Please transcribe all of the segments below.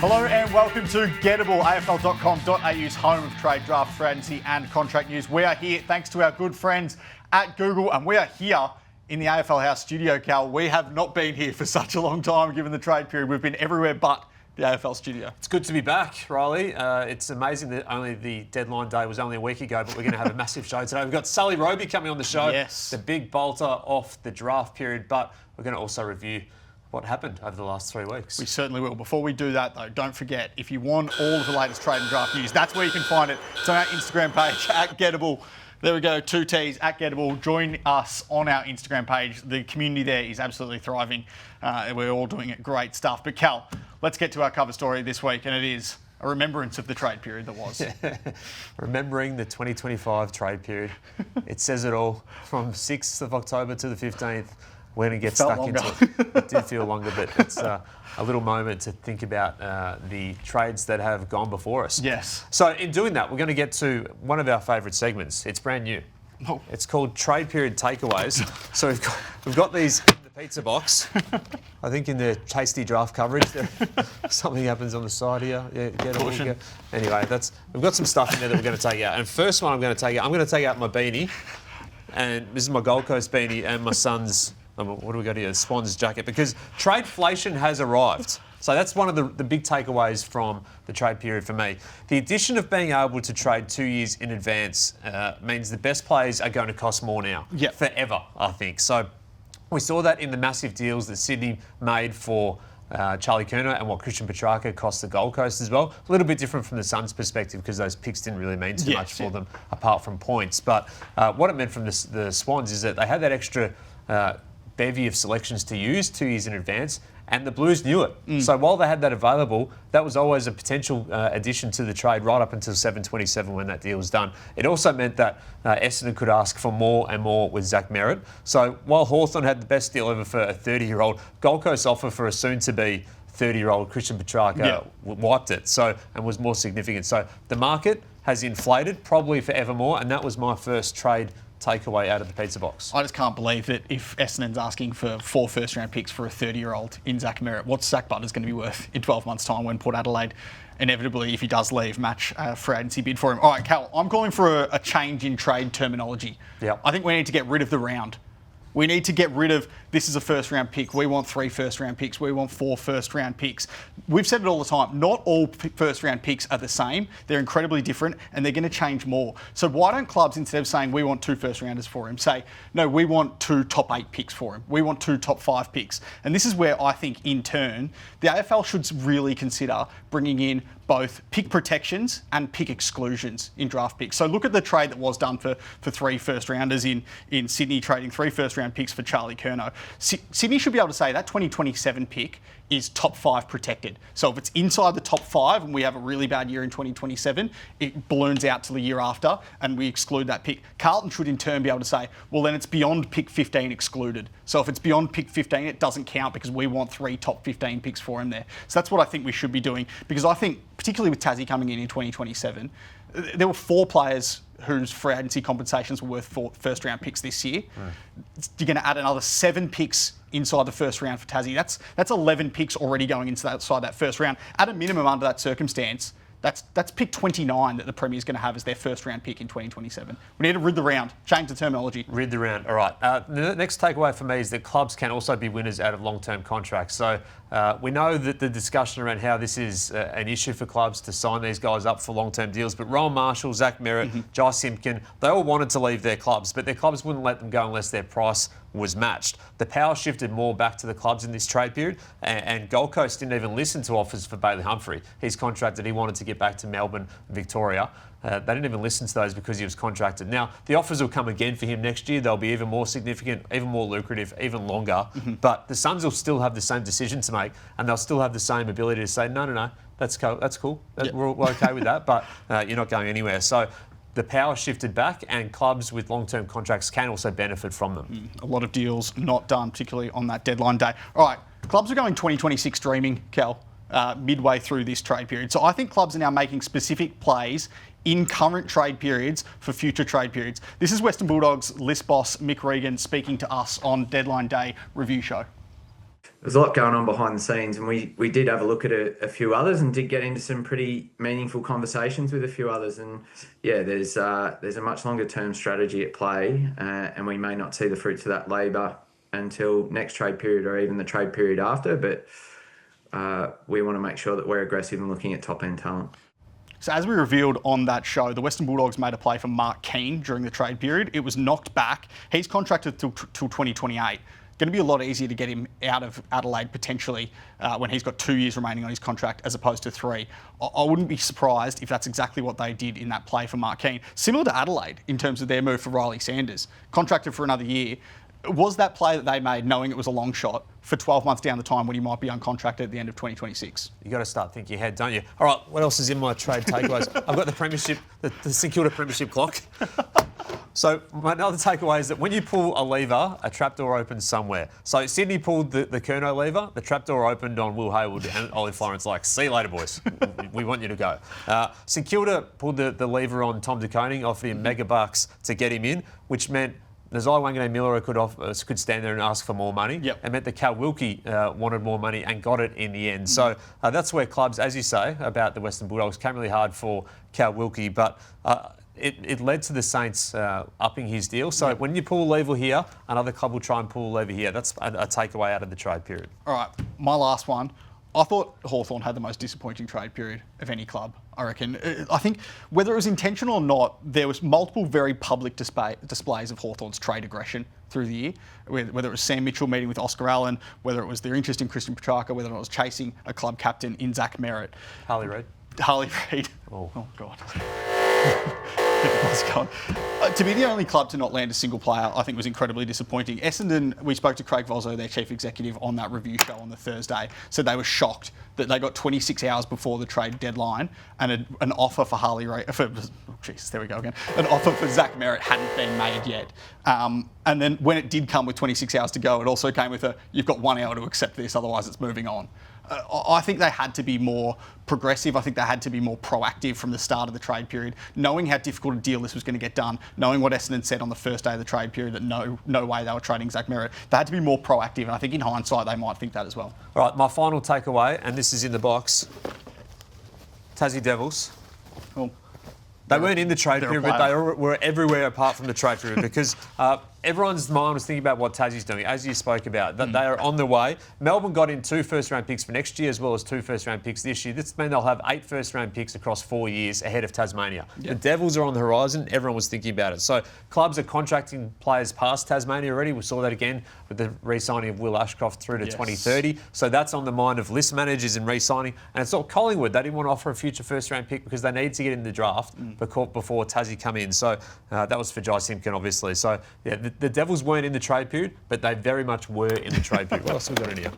Hello and welcome to Gettable, afl.com.au's home of trade, draft, strategy and contract news. We are here thanks to our good friends at Google, and we are here in the AFL House studio, Cal. We have not been here for such a long time given the trade period. We've been everywhere but the AFL studio. It's good to be back, Riley. It's amazing that only the deadline day was only a week ago, but we're going to have a massive show today. We've got Sullivan Roby coming on the show. Yes. The big bolter off the draft period, but we're going to also review what happened over the last 3 weeks. We certainly will. Before we do that, though, don't forget, if you want all of the latest trade and draft news, that's where you can find it. It's on our Instagram page, at Gettable. There we go, 2 T's, at Gettable. Join us on our Instagram page. The community there is absolutely thriving. We're all doing it great stuff. But Cal, let's get to our cover story this week, and it is a remembrance of the trade period that was. Remembering the 2025 trade period. It says it all. From 6th of October to the 15th. We're going to get stuck into it. It did feel longer, but it's a little moment to think about the trades that have gone before us. Yes. So in doing that, we're going to get to one of our favourite segments. It's brand new. Oh. It's called Trade Period Takeaways. So we've got these in the pizza box. I think in the tasty draft coverage, something happens on the side here. Yeah, get it. Anyway, we've got some stuff in there that we're going to take out. And first one I'm going to take out my beanie. And this is my Gold Coast beanie and my son's, what do we got here? Swans jacket, because tradeflation has arrived. So that's one of the big takeaways from the trade period for me. The addition of being able to trade 2 years in advance means the best players are going to cost more now. Yep. Forever, I think. So we saw that in the massive deals that Sydney made for Charlie Curnow and what Christian Petrarca cost the Gold Coast as well. A little bit different from the Suns' perspective because those picks didn't really mean too much for them apart from points. But what it meant from the Swans is that they had that extra bevy of selections to use 2 years in advance, and the Blues knew it. So while they had that available, that was always a potential addition to the trade right up until 7/27 when that deal was done. It also meant that Essendon could ask for more and more with Zach Merritt. So while Hawthorn had the best deal ever for a 30-year-old, Gold Coast's offer for a soon-to-be 30-year-old Christian Petrarca wiped it, and was more significant. So the market has inflated, probably forevermore, and that was my first trade takeaway out of the pizza box. I just can't believe that if Essendon's asking for 4 first-round picks for a 30-year-old in Zach Merritt, what's Zach Butters going to be worth in 12 months' time when Port Adelaide inevitably, if he does leave, match a free agency bid for him? All right, Cal, I'm calling for a change in trade terminology. Yep. I think we need to get rid of the round. We need to get rid of, this is a first-round pick, we want 3 first-round picks, we want 4 first-round picks. We've said it all the time, not all first-round picks are the same. They're incredibly different, and they're going to change more. So why don't clubs, instead of saying we want 2 first-rounders for him, say, no, we want 2 top 8 picks for him. We want 2 top 5 picks. And this is where I think, in turn, the AFL should really consider bringing in both pick protections and pick exclusions in draft picks. So look at the trade that was done for 3 first-rounders in Sydney, trading 3 first-round picks for Charlie Curnow. Sydney should be able to say that 2027 pick is top 5 protected. So if it's inside the top 5 and we have a really bad year in 2027, it balloons out to the year after and we exclude that pick. Carlton should in turn be able to say, well, then it's beyond pick 15 excluded. So if it's beyond pick 15, it doesn't count because we want 3 top 15 picks for him there. So that's what I think we should be doing, because I think, particularly with Tassie coming in 2027, there were 4 players whose free agency compensations were worth 4 first-round picks this year. You're going to add another 7 picks inside the first round for Tassie. That's 11 picks already going inside that first round. At a minimum, under that circumstance, that's pick 29 that the Premier's going to have as their first-round pick in 2027. We need to rid the round, change the terminology. Rid the round. All right. The next takeaway for me is that clubs can also be winners out of long-term contracts. So we know that the discussion around how this is an issue for clubs to sign these guys up for long-term deals, but Rowan Marshall, Zach Merritt, Jai Simpkin, they all wanted to leave their clubs, but their clubs wouldn't let them go unless their price was matched. The power shifted more back to the clubs in this trade period, and Gold Coast didn't even listen to offers for Bailey Humphrey. He's contracted, he wanted to get back to Melbourne, Victoria. They didn't even listen to those because he was contracted. Now, the offers will come again for him next year. They'll be even more significant, even more lucrative, even longer. But the Suns will still have the same decision to make, and they'll still have the same ability to say, no, that's cool. We're okay with that, but you're not going anywhere. So the power shifted back, and clubs with long-term contracts can also benefit from them. A lot of deals not done, particularly on that deadline day. All right, clubs are going 2026 dreaming, Cal, midway through this trade period. So I think clubs are now making specific plays in current trade periods for future trade periods. This is Western Bulldogs list boss Mick Regan speaking to us on Deadline Day review show. there's a lot going on behind the scenes, and we did have a look at a few others and did get into some pretty meaningful conversations with a few others. And yeah, there's a much longer term strategy at play, and we may not see the fruits of that labour until next trade period or even the trade period after. But we want to make sure that we're aggressive in looking at top end talent. So as we revealed on that show, the Western Bulldogs made a play for Mark Keane during the trade period. It was knocked back. He's contracted till 2028. Going to be a lot easier to get him out of Adelaide potentially when he's got 2 years remaining on his contract as opposed to 3. I wouldn't be surprised if that's exactly what they did in that play for Mark Keane. Similar to Adelaide in terms of their move for Riley Sanders. Contracted for another year. Was that play that they made knowing it was a long shot for 12 months down the time when he might be uncontracted at the end of 2026? You got to start thinking ahead, don't you? All right, what else is in my trade takeaways? I've got the premiership, the St Kilda premiership clock. So another takeaway is that when you pull a lever, a trapdoor opens somewhere. So Sydney pulled the Curnow lever, the trapdoor opened on Will Hayward, and Ollie Florence like, see you later, boys. We want you to go. St Kilda pulled the lever on Tom De Koning, offered him mega bucks to get him in, which meant Nazai Wanganeen Miller could stand there and ask for more money. Yep. It meant that Cal Wilkie wanted more money and got it in the end. So that's where clubs, as you say, about the Western Bulldogs, came really hard for Cal Wilkie, but it led to the Saints upping his deal. So when you pull a lever here, another club will try and pull a lever here. That's a takeaway out of the trade period. All right, my last one. I thought Hawthorn had the most disappointing trade period of any club, I reckon. I think whether it was intentional or not, there was multiple very public displays of Hawthorn's trade aggression through the year, whether it was Sam Mitchell meeting with Oscar Allen, whether it was their interest in Christian Petrarca, whether it was chasing a club captain in Zach Merritt. Harley Reid. Oh God. To be the only club to not land a single player, I think was incredibly disappointing. Essendon, we spoke to Craig Vozzo, their chief executive, on that review show on the Thursday, said they were shocked that they got 26 hours before the trade deadline and an offer for an offer for Zach Merritt hadn't been made yet. And then when it did come with 26 hours to go, it also came with you've got 1 hour to accept this, otherwise it's moving on. I think they had to be more progressive. I think they had to be more proactive from the start of the trade period, knowing how difficult a deal this was going to get done, knowing what Essendon said on the first day of the trade period that no way they were trading Zach Merritt. They had to be more proactive, and I think in hindsight they might think that as well. All right, my final takeaway, and this is in the box, Tassie Devils. Well, they weren't in the trade period, but they were everywhere apart from the trade period because everyone's mind was thinking about what Tassie's doing, as you spoke about, that they are on the way. Melbourne got in 2 first-round picks for next year as well as 2 first-round picks this year. This means they'll have 8 first-round picks across 4 years ahead of Tasmania. Yep. The Devils are on the horizon. Everyone was thinking about it. So clubs are contracting players past Tasmania already. We saw that again with the re-signing of Will Ashcroft through to 2030. So that's on the mind of list managers and re-signing. And it's not Collingwood. They didn't want to offer a future first-round pick because they needed to get in the draft before Tassie come in. So that was for Jai Simpkin, obviously. So yeah, the Devils weren't in the trade period, but they very much were in the trade period. What else have we got in here?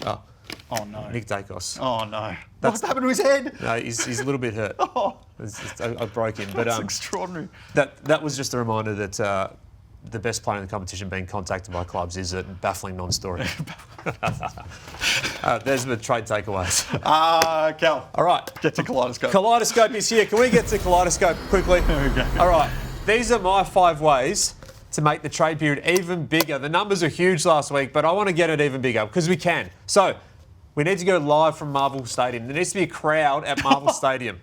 Oh no. Nick Dacos. Oh no. What's happened to his head? No, he's a little bit hurt. I broke him. But that's extraordinary. That was just a reminder that the best player in the competition being contacted by clubs is a baffling non-story. There's the trade takeaways. Cal. All right. Get to Kaleidoscope. Kaleidoscope is here. Can we get to Kaleidoscope quickly? There we go. All right. These are my 5 ways to make the trade period even bigger. The numbers are huge last week, but I want to get it even bigger because we can. So we need to go live from Marvel Stadium. There needs to be a crowd at Marvel Stadium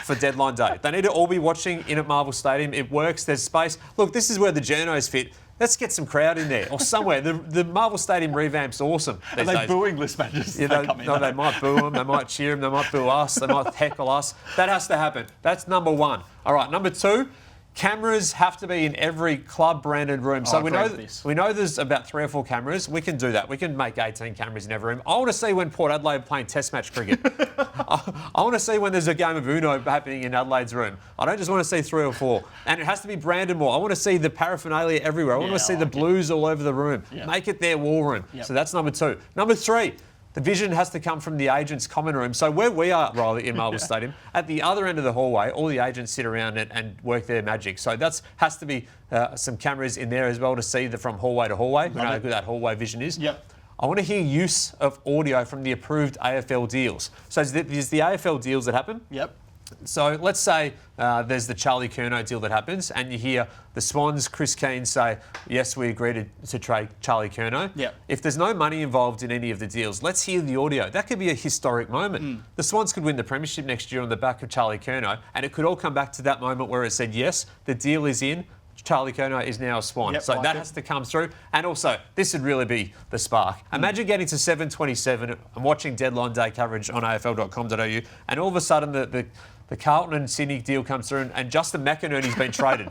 for deadline day. They need to all be watching in at Marvel Stadium. It works. There's space. Look, this is where the journos fit. Let's get some crowd in there or somewhere. The Marvel Stadium revamp's awesome. Are they booing list managers? Yeah, they might boo them. They might cheer them. They might boo us. They might heckle us. That has to happen. That's number 1. All right, number 2. Cameras have to be in every club-branded room. So we know there's about 3 or 4 cameras. We can do that. We can make 18 cameras in every room. I want to see when Port Adelaide are playing Test match cricket. I want to see when there's a game of Uno happening in Adelaide's room. I don't just want to see 3 or 4. And it has to be branded more. I want to see the paraphernalia everywhere. I want to see the blues all over the room. Yep. Make it their war room. Yep. So that's number 2. Number 3. The vision has to come from the agents' common room. So where we are, Riley, in Marvel Stadium, at the other end of the hallway, all the agents sit around it and work their magic. So that has to be some cameras in there as well to see from hallway to hallway. We know how good that hallway vision is. Yep. I want to hear use of audio from the approved AFL deals. So there's the AFL deals that happen. Yep. So let's say there's the Charlie Curnow deal that happens, and you hear the Swans, Chris Keane say, yes, we agreed to trade Charlie Curnow. Yep. If there's no money involved in any of the deals, let's hear the audio. That could be a historic moment. The Swans could win the premiership next year on the back of Charlie Curnow, and it could all come back to that moment where it said, yes, the deal is in. Charlie Curnow is now a Swan. Yep, so like that it. has to come through. And also, this would really be the spark. Imagine getting to 7:27 and watching deadline day coverage on afl.com.au, and all of a sudden the Carlton and Sydney deal comes through, and Justin McInerney's been traded.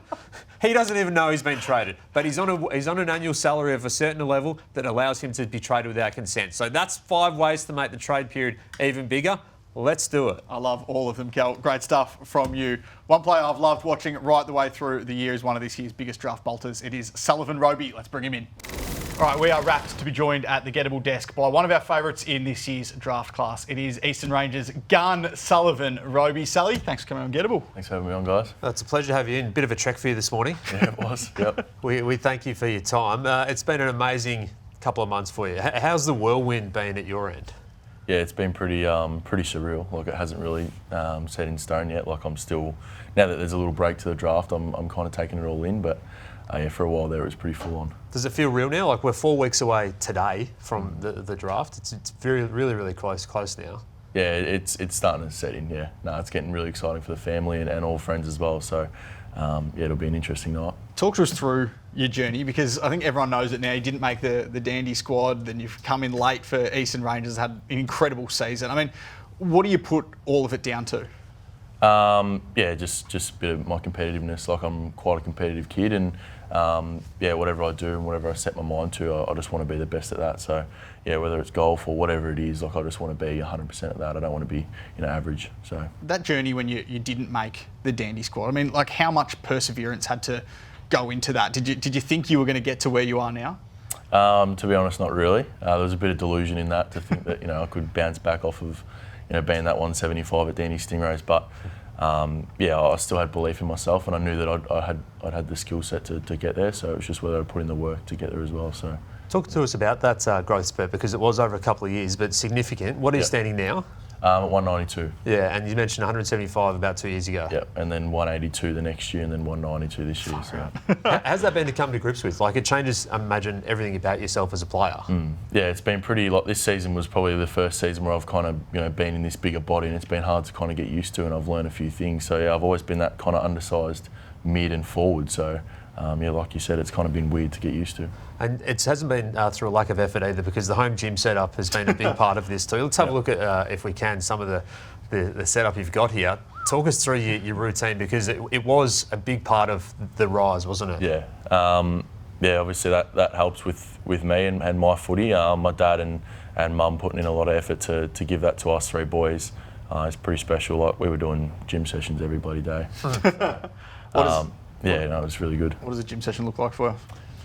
He doesn't even know he's been traded, but he's on an annual salary of a certain level that allows him to be traded without consent. So that's 5 ways to make the trade period even bigger. Let's do it. I love all of them, Cal. Great stuff from you. One player I've loved watching right the way through the year is one of this year's biggest draft bolters. It is Sullivan Roby. Let's bring him in. All right, we are wrapped to be joined at the Gettable desk by one of our favourites in this year's draft class. It is Eastern Rangers gun Sullivan Roby. Sully, thanks for coming on Gettable. Thanks for having me on, guys. It's a pleasure to have you in. Bit of a trek for you this morning. Yeah, it was. Yep. We thank you for your time. It's been an amazing couple of months for you. How's the whirlwind been at your end? Yeah, it's been pretty surreal. Like, it hasn't really set in stone yet. Like, I'm still, now that there's a little break to the draft, I'm kind of taking it all in. But yeah, for a while there, it was pretty full on. Does it feel real now? Like, we're 4 weeks away today from the draft. It's really close now. Yeah, it's starting to set in. Yeah, no, it's getting really exciting for the family and all friends as well. So yeah, it'll be an interesting night. Talk to us through your journey, because I think everyone knows it now. You didn't make the Dandy squad, then you've come in late for Eastern Rangers, had an incredible season. I mean, what do you put all of it down to? Yeah, just a bit of my competitiveness. Like, I'm quite a competitive kid, and yeah, whatever I do and whatever I set my mind to, I just want to be the best at that. So yeah, whether it's golf or whatever it is, like, I just want to be 100% at that. I don't want to be, average. So that journey when you didn't make the Dandy squad, I mean, like, how much perseverance had to go into that? Did you think you were going to get to where you are now? To be honest, not really. There was a bit of delusion in that, to think that I could bounce back off of being that 175 at Dandy Stingrays. But yeah, I still had belief in myself, and I knew that I'd had the skill set to get there. So it was just whether I put in the work to get there as well. So talk to us about that growth spurt, because it was over a couple of years, but significant. What are you standing now? At 192. Yeah, and you mentioned 175 about 2 years ago. Yep, and then 182 the next year, and then 192 this year. So. How's that been to come to grips with? Like, it changes, I imagine, everything about yourself as a player. Yeah, it's been pretty. Like, this season was probably the first season where I've kind of been in this bigger body, and it's been hard to kind of get used to, and I've learned a few things. So yeah, I've always been that kind of undersized mid and forward. So yeah, like you said, it's kind of been weird to get used to. And it hasn't been through a lack of effort either, because the home gym setup has been a big part of this too. Let's have a look at, if we can, some of the setup you've got here. Talk us through your routine, because it was a big part of the rise, wasn't it? Yeah. Yeah, obviously that helps with me and my footy. My dad and mum putting in a lot of effort to give that to us 3 boys. It's pretty special. Like, we were doing gym sessions every bloody day. Yeah, no, it was really good. What does a gym session look like for you?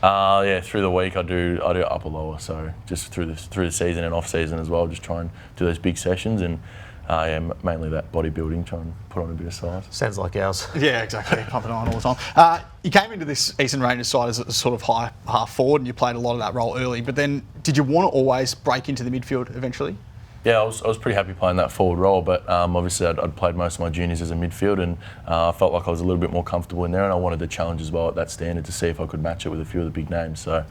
Yeah, through the week I do upper lower, so just through the season and off season as well, just try and do those big sessions, and yeah, mainly that bodybuilding, try and put on a bit of size. Sounds like ours. Yeah, exactly. Pumping on all the time. You came into this Eastern Rangers side as a sort of high half forward, and you played a lot of that role early. But then, did you want to always break into the midfield eventually? Yeah, I was pretty happy playing that forward role, but obviously I'd played most of my juniors as a midfield, and I felt like I was a little bit more comfortable in there, and I wanted to challenge as well at that standard to see if I could match it with a few of the big names. So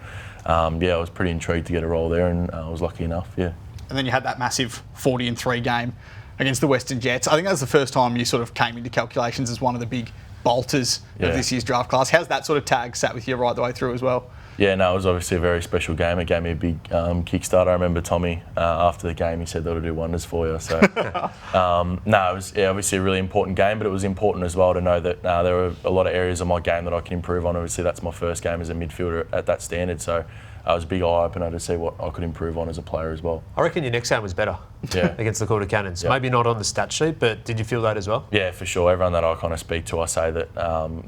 yeah, I was pretty intrigued to get a role there, and I was lucky enough, yeah. And then you had that massive 40-3 game against the Western Jets. I think that was the first time you sort of came into calculations as one of the big bolters of this year's draft class. How's that sort of tag sat with you right the way through as well? Yeah, no, it was obviously a very special game. It gave me a big kickstart. I remember Tommy, after the game, he said that it'll do wonders for you. So, no, it was obviously a really important game, but it was important as well to know that there were a lot of areas of my game that I can improve on. Obviously, that's my first game as a midfielder at that standard. So it was a big eye-opener to see what I could improve on as a player as well. I reckon your next game was better against the Quarter Cannons. Maybe not on the stat sheet, but did you feel that as well? Yeah, for sure. Everyone that I kind of speak to, I say that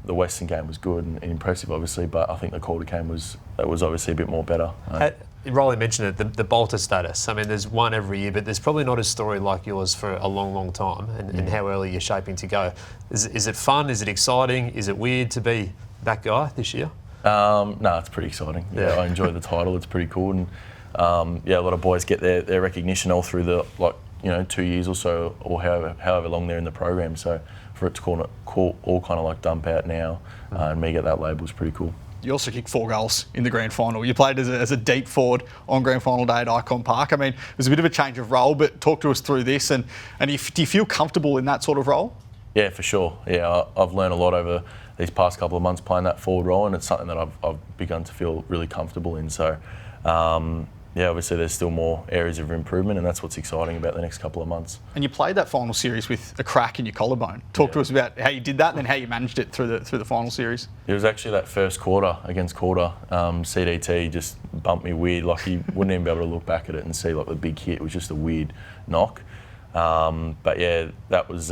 the Western game was good and impressive, obviously, but I think the Quarter game was obviously a bit more better. Riley mentioned it, the bolter status. I mean, there's one every year, but there's probably not a story like yours for a long, long time, and how early you're shaping to go. Is it fun? Is it exciting? Is it weird to be that guy this year? No, it's pretty exciting. Yeah, I enjoy the title. It's pretty cool, and yeah, a lot of boys get their recognition all through the 2 years or so, or however long they're in the program. So for it to call all kind of like dump out now and me get that label is pretty cool. You also kicked 4 goals in the grand final. You played as a deep forward on grand final day at Icon Park. I mean, it was a bit of a change of role, but talk to us through this. And do you feel comfortable in that sort of role? Yeah, for sure. Yeah, I've learned a lot over these past couple of months playing that forward role, and it's something that I've begun to feel really comfortable in. So, obviously there's still more areas of improvement, and that's what's exciting about the next couple of months. And you played that final series with a crack in your collarbone. Talk to us about how you did that and then how you managed it through the final series. It was actually that first quarter against Calder. CDT just bumped me weird. Like, you wouldn't even be able to look back at it and see like the big hit. It was just a weird knock. But yeah, that was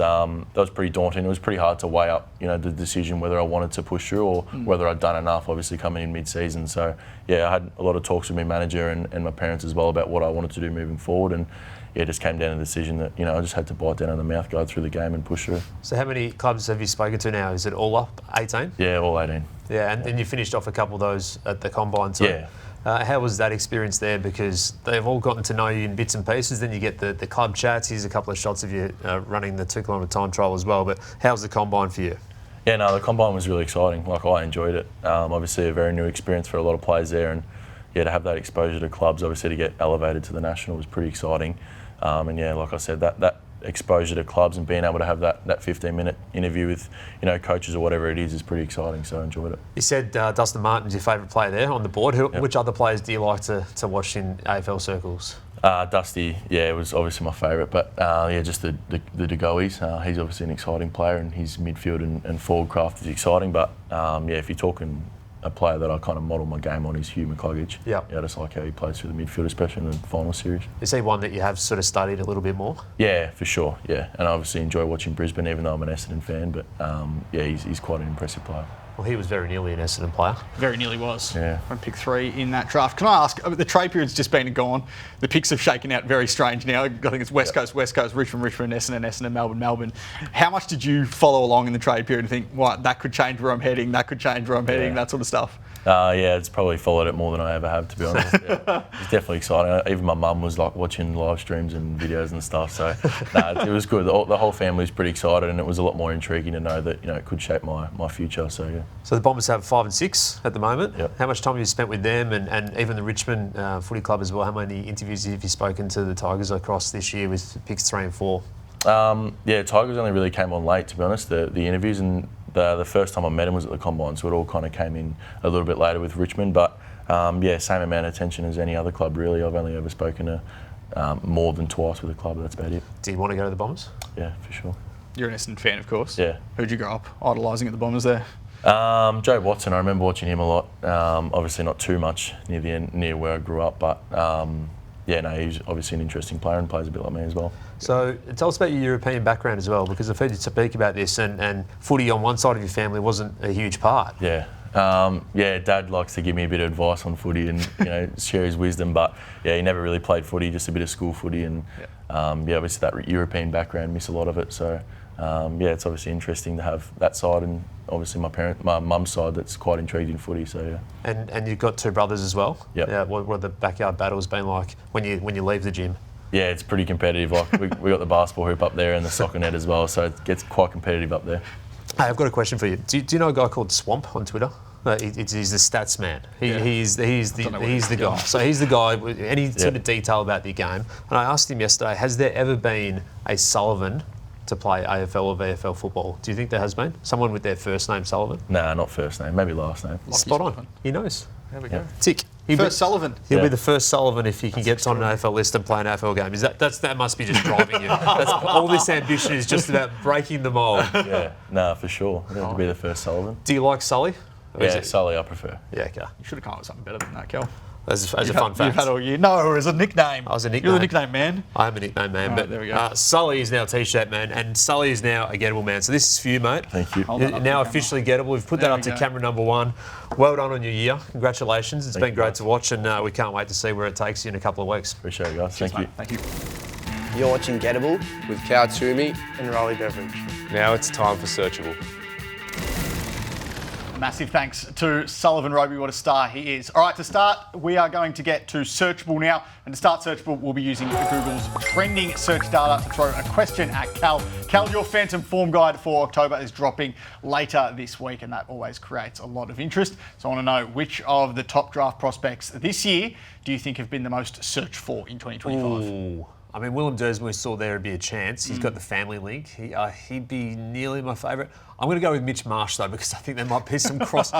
pretty daunting. It was pretty hard to weigh up, the decision whether I wanted to push through or whether I'd done enough, obviously coming in mid-season. So yeah, I had a lot of talks with my manager and my parents as well about what I wanted to do moving forward, and yeah, it just came down to the decision that, I just had to bite down on the mouth, go through the game and push through. So how many clubs have you spoken to now? Is it all up 18? Yeah, all 18. Yeah, and then you finished off a couple of those at the Combine too. Yeah. How was that experience there? Because they've all gotten to know you in bits and pieces. Then you get the club chats. Here's a couple of shots of you running the 2 kilometre time trial as well. But how's the Combine for you? Yeah, no, the Combine was really exciting. Like, I enjoyed it. Obviously a very new experience for a lot of players there, and yeah, to have that exposure to clubs, obviously to get elevated to the national was pretty exciting. And yeah, like I said, that exposure to clubs and being able to have that 15-minute interview with coaches or whatever it is pretty exciting, so I enjoyed it. You said Dustin Martin's your favourite player there on the board. Which other players do you like to watch in AFL circles? Dusty, yeah, it was obviously my favourite, but just the De Goeys. He's obviously an exciting player, and his midfield and forward craft is exciting, but if you're talking a player that I kind of model my game on is Hugh McCluggage. Yeah, I just like how he plays through the midfield, especially in the final series. Is he one that you have sort of studied a little bit more? Yeah, for sure. Yeah, and I obviously enjoy watching Brisbane, even though I'm an Essendon fan. But he's quite an impressive player. Well, he was very nearly an Essendon player. Very nearly was. Yeah. On pick 3 in that draft. Can I ask, the trade period's just been and gone. The picks have shaken out very strange now. I think it's West Coast, Richmond, Essendon, Melbourne. How much did you follow along in the trade period and think, what, that could change where I'm heading, that sort of stuff? It's probably followed it more than I ever have, to be honest. Yeah. It's definitely exciting. Even my mum was like watching live streams and videos and stuff. So it was good. The whole family was pretty excited, and it was a lot more intriguing to know that it could shape my future. So yeah. So the Bombers have 5 and 6 at the moment. Yep. How much time have you spent with them, and even the Richmond Footy Club as well? How many interviews have you spoken to the Tigers across this year with picks 3 and 4? Tigers only really came on late, to be honest. The interviews and the first time I met him was at the Combine, so it all kind of came in a little bit later with Richmond. But same amount of attention as any other club, really. I've only ever spoken to more than twice with a club. That's about it. Do you want to go to the Bombers? Yeah, for sure. You're an Essendon fan, of course. Yeah. Who'd you grow up idolising at the Bombers there? Joe Watson. I remember watching him a lot. Obviously not too much near where I grew up, but he's obviously an interesting player and plays a bit like me as well. So tell us about your European background as well, because I've heard you speak about this, and footy on one side of your family wasn't a huge part. Yeah. Dad likes to give me a bit of advice on footy and share his wisdom, but he never really played footy, just a bit of school footy, and obviously that European background, miss a lot of it. So it's obviously interesting to have that side, and obviously my mum's side that's quite intrigued in footy. So yeah. And you've got 2 brothers as well. Yeah. What have the backyard battles been like when you leave the gym? Yeah, it's pretty competitive. Like we got the basketball hoop up there and the soccer net as well, so it gets quite competitive up there. Hey, I've got a question for you. Do you know a guy called Swamp on Twitter? He's the stats man. He's the guy. So he's the guy with any sort of detail about the game. And I asked him yesterday, has there ever been a Sullivan to play AFL or VFL football? Do you think there has been? Someone with their first name Sullivan? Nah, not first name, maybe last name. Spot on. He knows. There we go. Tick. Sullivan. He'll be the first Sullivan if he can get on an AFL list and play an AFL game. That must be just driving you. All this ambition is just about breaking the mould. Yeah, for sure. He'll be the first Sullivan. Do you like Sully? Sully I prefer. Yeah, okay. You should have come up with something better than that, Kel. As a fun fact. You've had all year. No, as a nickname. I was a nickname. You're the nickname man. I am a nickname man. Right, but there we go. Sully is now T-shirt man, and Sully is now a Gettable man. So this is for you, mate. Thank you. Now officially Gettable. We've put that up to camera number 1. Well done on your year. Congratulations. It's been great to watch, and we can't wait to see where it takes you in a couple of weeks. Appreciate it, guys. Thank you. Thank you. You're watching Gettable with Cal Twomey and Rolly Beveridge. Now it's time for Searchable. Massive thanks to Sullivan Roby, what a star he is. All right, to start, we are going to get to Searchable now. And to start Searchable, we'll be using Google's trending search data to throw a question at Cal. Cal, your Phantom Form Guide for October is dropping later this week, and that always creates a lot of interest. So I want to know, which of the top draft prospects this year do you think have been the most searched for in 2025? Ooh. I mean, Willem Dersma, we saw there would be a chance. He's got the family link. He'd be nearly my favourite. I'm going to go with Mitch Marsh, though, because I think there might be some cross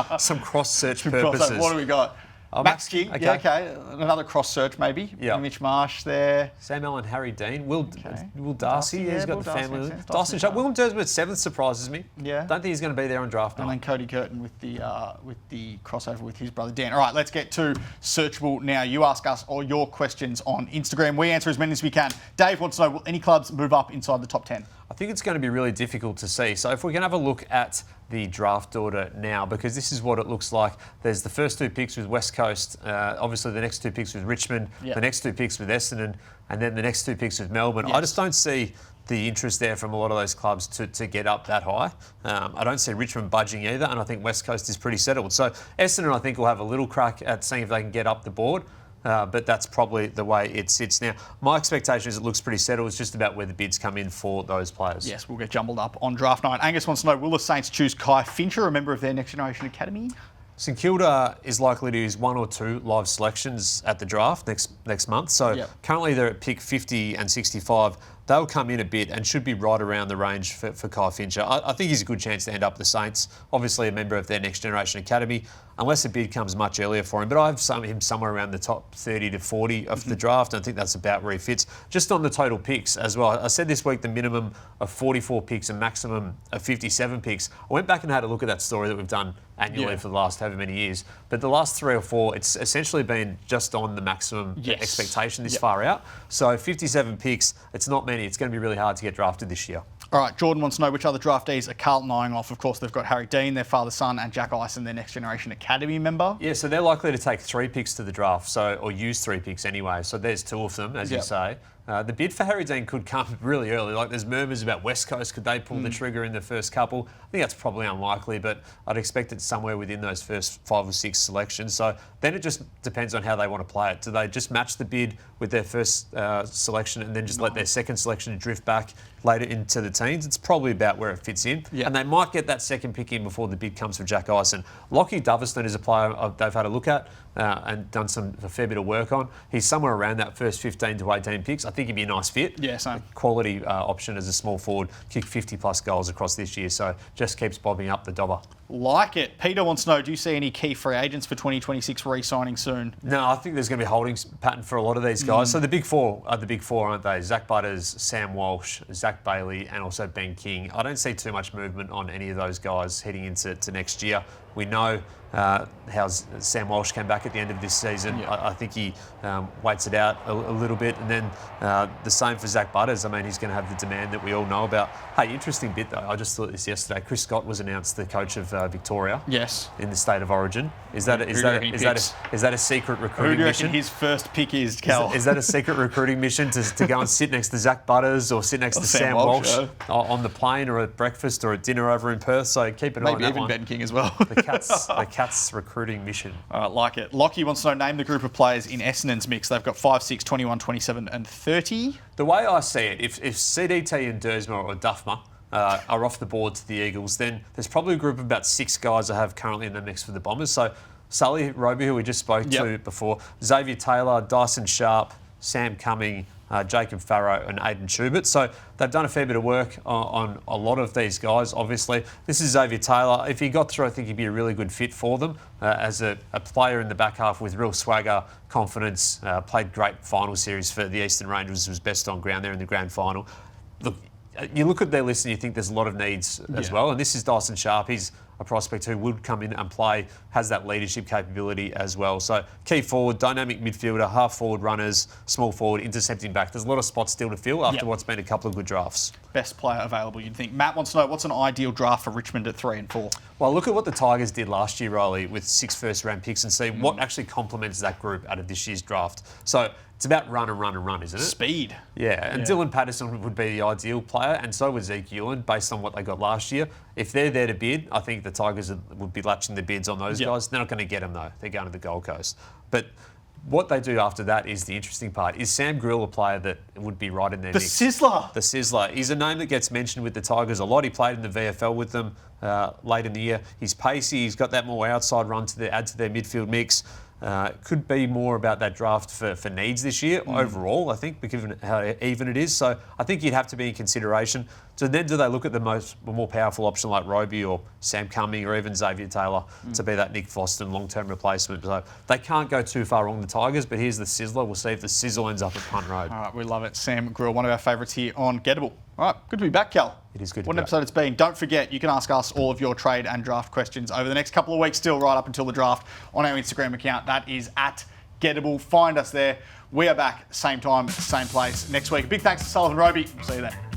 search purposes. What do we got? Max King, okay. yeah, okay. Another cross search maybe. Yeah. Mitch Marsh there. Sam Allen, Harry Dean, Will Darcy, Darcy, he's yeah, got Will the Darcy family. makes sense. Dyson Sharp. Willem Dersma at 7th surprises me. Yeah. Don't think he's going to be there on draft And night. then Cody Curtin with the crossover with his brother Dan. All right, let's get to Searchable now. You ask us all your questions on Instagram. We answer as many as we can. Dave wants to know, will any clubs move up inside the top 10? I think it's going to be really difficult to see. So if we can have a look at the draft order now, because this is what it looks like. There's the first 2 picks with West Coast, obviously the next 2 picks with Richmond, the next 2 picks with Essendon, and then the next 2 picks with Melbourne. Yes. I just don't see the interest there from a lot of those clubs to get up that high. I don't see Richmond budging either, and I think West Coast is pretty settled. So Essendon, I think, will have a little crack at seeing if they can get up the board. But that's probably the way it sits now. My expectation is it looks pretty settled. It's just about where the bids come in for those players. Yes, we'll get jumbled up on draft night. Angus wants to know, will the Saints choose Kai Fincher, a member of their Next Generation Academy? St Kilda is likely to use 1 or 2 live selections at the draft next month. So currently they're at pick 50 and 65. They'll come in a bit and should be right around the range for Kai Fincher. I think he's a good chance to end up the Saints. Obviously a member of their Next Generation Academy, unless a bid comes much earlier for him. But I have him somewhere around the top 30 to 40 of the draft. I think that's about where he fits. Just on the total picks as well. I said this week the minimum of 44 picks and maximum of 57 picks. I went back and had a look at that story that we've done annually for the last however many years. But the last 3 or 4, it's essentially been just on the maximum expectation this far out. So 57 picks, it's not many. It's going to be really hard to get drafted this year. All right, Jordan wants to know which other draftees are Carlton eyeing off. Of course, they've got Harry Dean, their father-son, and Jack Ison, their Next Generation Academy member. Yeah, so they're likely to take 3 picks to the draft, or use 3 picks anyway. So there's 2 of them, as you say. The bid for Harry Dean could come really early. Like, there's murmurs about West Coast. Could they pull the trigger in the first couple? I think that's probably unlikely, but I'd expect it somewhere within those first 5 or 6 selections. So then it just depends on how they want to play it. Do they just match the bid with their first selection and then just let their second selection drift back later into the teens? It's probably about where it fits in. And they might get that second pick in before the bid comes for Jack Ison. Lockie Doverston is a player they've had a look at and done a fair bit of work on. He's somewhere around that first 15 to 18 picks. I think he'd be a nice fit. Yeah, same. A quality option as a small forward, kicked 50 plus goals across this year, so just keeps bobbing up the dobber. Like it. Peter wants to know, do you see any key free agents for 2026 re-signing soon? No, I think there's going to be a holding pattern for a lot of these guys. So the big 4 are the big 4, aren't they? Zach Butters, Sam Walsh, Zach Bailey, and also Ben King. I don't see too much movement on any of those guys heading into next year. We know how Sam Walsh came back at the end of this season. I think he waits it out a little bit. And then the same for Zach Butters. I mean, he's going to have the demand that we all know about. Hey, interesting bit though. I just thought this yesterday. Chris Scott was announced the coach of Victoria. Yes. In the state of origin. Is that a secret recruiting Who do you mission? reckon his first pick is, Cal? Is that a secret recruiting mission to go and sit next to Zach Butters or sit next to Sam Walsh on the plane or at breakfast or at dinner over in Perth? So keep an eye on that Maybe even one. Ben King as well. The Cats recruiting mission. All right, like it. Lockie wants to know, name the group of players in Essendon's mix. They've got 5, 6, 21, 27 and 30. The way I see it, if CDT and Dersma or Duffma are off the board to the Eagles, then there's probably a group of about 6 guys I have currently in the mix for the Bombers. So Sully Roby, who we just spoke to before, Xavier Taylor, Dyson Sharp, Sam Cumming, Jacob Farrow and Aidan Schubert. So they've done a fair bit of work on a lot of these guys, obviously. This is Xavier Taylor. If he got through, I think he'd be a really good fit for them as a player in the back half with real swagger, confidence, played great final series for the Eastern Rangers, was best on ground there in the grand final. Look, you look at their list and you think there's a lot of needs as well. And this is Dyson Sharp. He's a prospect who would come in and play, has that leadership capability as well. So key forward, dynamic midfielder, half forward runners, small forward, intercepting back. There's a lot of spots still to fill after what's been a couple of good drafts. Best player available, you'd think. Matt wants to know, what's an ideal draft for Richmond at 3 and 4? Well, look at what the Tigers did last year, Riley, with 6 first-round picks and see what actually complements that group out of this year's draft. So It's about run and run and run, isn't it? Speed. Yeah, and Dylan Patterson would be the ideal player, and so was Zeke Ewan, based on what they got last year. If they're there to bid, I think the Tigers would be latching the bids on those guys. They're not going to get them, though. They're going to the Gold Coast. But what they do after that is the interesting part. Is Sam Grill a player that would be right in their mix? The Sizzler. The Sizzler. He's a name that gets mentioned with the Tigers a lot. He played in the VFL with them late in the year. He's pacey. He's got that more outside run to add to their midfield mix. Could be more about that draft for needs this year overall, I think, given how even it is. So I think you'd have to be in consideration. So then do they look at the more powerful option like Roby or Sam Cumming or even Xavier Taylor to be that Nick Foston long-term replacement? So they can't go too far wrong, the Tigers, but here's the Sizzler. We'll see if the Sizzle ends up at Punt Road. All right, we love it. Sam Grill, one of our favourites here on Gettable. All right, good to be back, Cal. It is good to What be an back. episode it's been. Don't forget, you can ask us all of your trade and draft questions over the next couple of weeks, still right up until the draft, on our Instagram account. That is at Gettable. Find us there. We are back, same time, same place next week. Big thanks to Sullivan Roby. See you then.